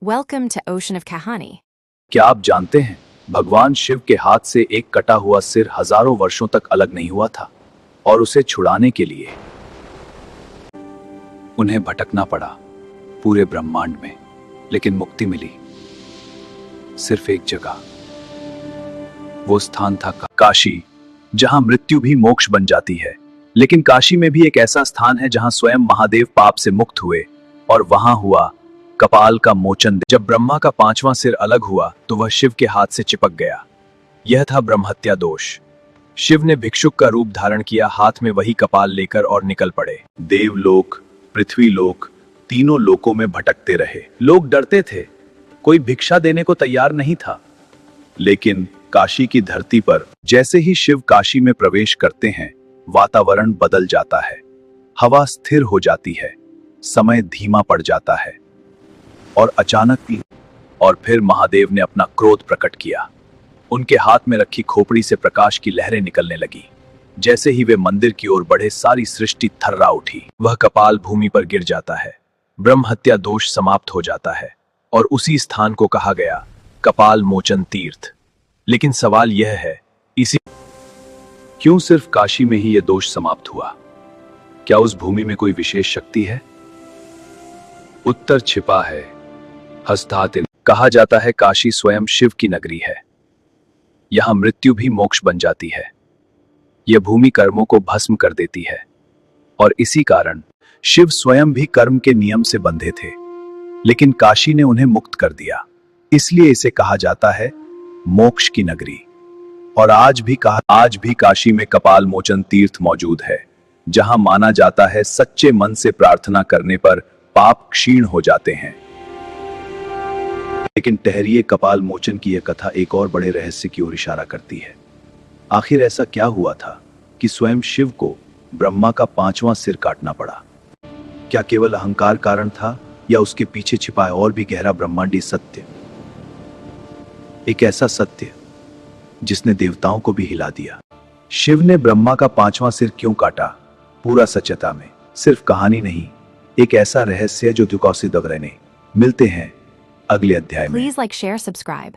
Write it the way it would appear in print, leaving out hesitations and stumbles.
Welcome to Ocean of Kahani. क्या आप जानते हैं भगवान शिव के हाथ से एक कटा हुआ सिर हजारों वर्षों तक अलग नहीं हुआ था और उसे छुड़ाने के लिए उन्हें भटकना पड़ा पूरे ब्रह्मांड में, लेकिन मुक्ति मिली सिर्फ एक जगह। वो स्थान था काशी, जहां मृत्यु भी मोक्ष बन जाती है। लेकिन काशी में भी एक ऐसा स्थान है जहां स्वयं महादेव पाप से मुक्त हुए, और वहां हुआ कपाल का मोचन। जब ब्रह्मा का 5वां सिर अलग हुआ तो वह शिव के हाथ से चिपक गया। यह था ब्रह्महत्या दोष। शिव ने भिक्षुक का रूप धारण किया, हाथ में वही कपाल लेकर, और निकल पड़े। देवलोक, पृथ्वीलोक, तीनों लोकों में भटकते रहे। लोग डरते थे, कोई भिक्षा देने को तैयार नहीं था। लेकिन काशी की धरती पर जैसे ही शिव काशी में प्रवेश करते हैं, वातावरण बदल जाता है। हवा स्थिर हो जाती है, समय धीमा पड़ जाता है, और अचानक ही और फिर महादेव ने अपना क्रोध प्रकट किया। उनके हाथ में रखी खोपड़ी से प्रकाश की लहरें निकलने लगी। जैसे ही वे मंदिर की ओर बढ़े, सारी सृष्टि थर्रा उठी। वह कपाल भूमि पर गिर जाता है, ब्रह्महत्या दोष समाप्त हो जाता है, और उसी स्थान को कहा गया कपाल मोचन तीर्थ। लेकिन सवाल यह है, क्यों सिर्फ काशी में ही यह दोष समाप्त हुआ? क्या उस भूमि में कोई विशेष शक्ति है? उत्तर छिपा है हस्तातिल। कहा जाता है काशी स्वयं शिव की नगरी है। यहां मृत्यु भी मोक्ष बन जाती है। यह भूमि कर्मों को भस्म कर देती है, और इसी कारण शिव स्वयं भी कर्म के नियम से बंधे थे। लेकिन काशी ने उन्हें मुक्त कर दिया, इसलिए इसे कहा जाता है मोक्ष की नगरी। और आज भी काशी में कपाल मोचन तीर्थ मौजूद है, जहां माना जाता है सच्चे मन से प्रार्थना करने पर पाप क्षीण हो जाते हैं। लेकिन ठहरिए, कपाल मोचन की यह कथा एक और बड़े रहस्य की ओर इशारा करती है। आखिर ऐसा क्या हुआ था कि स्वयं शिव को ब्रह्मा का 5वां सिर काटना पड़ा? क्या केवल अहंकार कारण था, या उसके पीछे छिपा है और भी गहरा ब्रह्मांडीय सत्य? एक ऐसा सत्य जिसने देवताओं को भी हिला दिया। शिव ने ब्रह्मा का 5वां सिर क्यों काटा? पूरा सच्चाई में सिर्फ कहानी नहीं, एक ऐसा रहस्य जो दुकौसी दगरे ने। मिलते हैं अगले अध्याय में। Please like, share, subscribe.